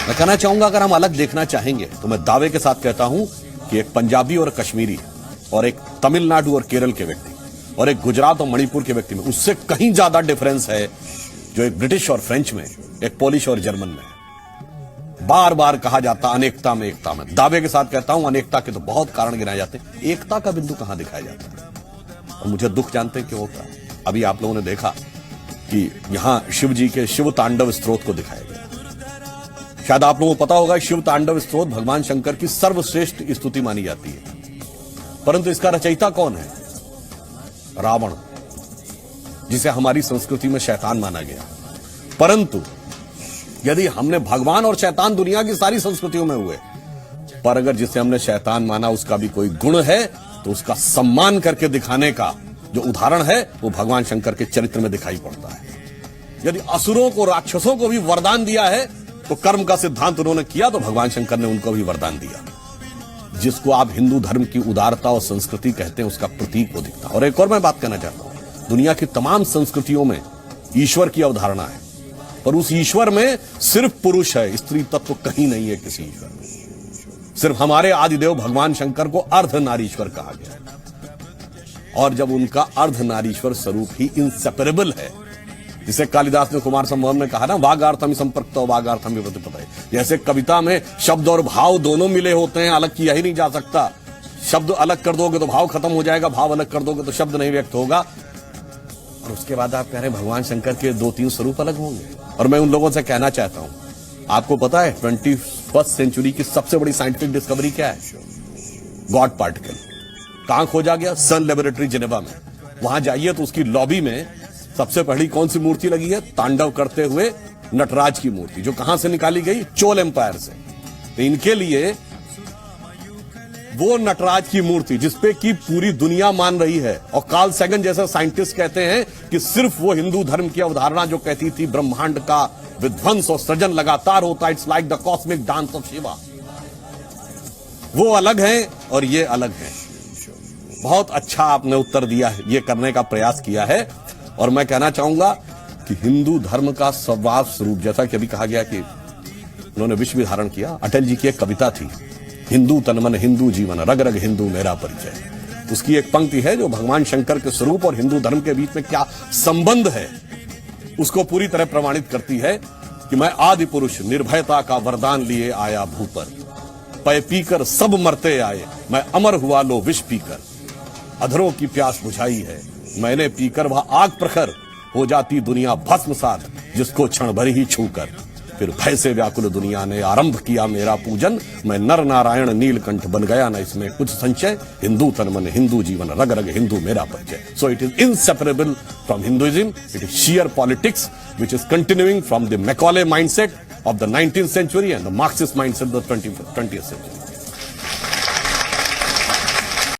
मैं कहना चाहूंगा अगर हम अलग देखना चाहेंगे तो मैं दावे के साथ कहता हूं कि एक पंजाबी और कश्मीरी और एक तमिलनाडु और केरल के व्यक्ति और एक गुजरात और मणिपुर के व्यक्ति में उससे कहीं ज्यादा डिफरेंस है जो एक ब्रिटिश और फ्रेंच में, एक पोलिश और जर्मन में है। बार बार कहा जाता अनेकता में एकता में, दावे के साथ कहता हूं अनेकता के तो बहुत कारण गिनाए जाते हैं, एकता का बिंदु कहां दिखाया जाता है। और मुझे दुख जानते क्यों होता है। अभी आप लोगों ने देखा कि यहां शिव जी के शिव तांडव स्तोत्र को दिखाया गया। शायद आप लोगों को पता होगा शिव तांडव स्तोत्र भगवान शंकर की सर्वश्रेष्ठ स्तुति मानी जाती है, परंतु इसका रचयिता कौन है? रावण, जिसे हमारी संस्कृति में शैतान माना गया। परंतु यदि हमने भगवान और शैतान दुनिया की सारी संस्कृतियों में हुए, पर अगर जिसे हमने शैतान माना उसका भी कोई गुण है तो उसका सम्मान करके दिखाने का जो उदाहरण है वो भगवान शंकर के चरित्र में दिखाई पड़ता है। यदि असुरों को, राक्षसों को भी वरदान दिया है तो कर्म का सिद्धांत उन्होंने किया तो भगवान शंकर ने उनको भी वरदान दिया। जिसको आप हिंदू धर्म की उदारता और संस्कृति कहते हैं उसका प्रतीक वो दिखता है। और एक और मैं बात कहना चाहता हूं, दुनिया की तमाम संस्कृतियों में ईश्वर की अवधारणा है, पर उस ईश्वर में सिर्फ पुरुष है, स्त्री तत्व कहीं नहीं है किसी ईश्वर में। सिर्फ हमारे आदिदेव भगवान शंकर को अर्धनारीश्वर कहा गया है। और जब उनका अर्धनारीश्वर स्वरूप ही इनसेपरेबल है, जिसे कालिदास ने कुमार संभवम में कहा ना, वागार्थम संपर्क वागार्थम प्रतिपदय। जैसे कविता में शब्द और भाव दोनों मिले होते हैं, अलग किया ही नहीं जा सकता। शब्द अलग कर दोगे तो भाव खत्म हो जाएगा, भाव अलग कर दोगे तो शब्द नहीं व्यक्त होगा। और उसके बाद आप कह रहे हैं भगवान शंकर के 2-3 स्वरूप अलग होंगे। और मैं उन लोगों से कहना चाहता हूं, आपको पता है 21st सेंचुरी की सबसे बड़ी साइंटिफिक डिस्कवरी क्या है? God particle. कहां खोजा गया? सन लेबोरेटरी जेनेवा में। वहां जाइए तो उसकी लॉबी में सबसे पहली कौन सी मूर्ति लगी है? तांडव करते हुए नटराज की मूर्ति, जो कहां से निकाली गई? चोल एम्पायर से। तो इनके लिए वो नटराज की मूर्ति जिसपे की पूरी दुनिया मान रही है, और कार्ल सैगन जैसे साइंटिस्ट कहते हैं कि सिर्फ वो हिंदू धर्म की अवधारणा जो कहती थी ब्रह्मांड का विध्वंस और सृजन लगातार होता, it's like the cosmic dance of Shiva, वो अलग है और ये अलग है। बहुत अच्छा आपने उत्तर दिया है, ये करने का प्रयास किया है। और मैं कहना चाहूंगा कि हिंदू धर्म का स्वभाव स्वरूप, जैसा कि अभी कहा गया कि उन्होंने विश्व धारण किया, अटल जी की एक कविता थी, हिंदू तन मन हिंदू जीवन रग रग हिंदू मेरा परिचय। उसकी एक पंक्ति है जो भगवान शंकर के स्वरूप और हिंदू धर्म के बीच में क्या संबंध है उसको पूरी तरह प्रमाणित करती है कि मैं आदि पुरुष निर्भयता का वरदान लिए आया भू पर, पय पीकर सब मरते आए, मैं अमर हुआ लो विष पीकर, अधरों की प्यास बुझाई है मैंने पीकर, वह आग प्रखर हो जाती दुनिया भस्मसात, जिसको क्षण भर ही छूकर, फिर भय से व्याकुल दुनिया ने आरंभ किया मेरा पूजन, मैं नर नारायण नीलकंठ बन गया न इसमें कुछ संशय, हिंदू तन मन हिंदू जीवन रग रग हिंदू मेरा परिचय। So it is inseparable from Hinduism. It is sheer politics which is continuing from the Macaulay mindset of the 19th century and the Marxist mindset of the 20th century.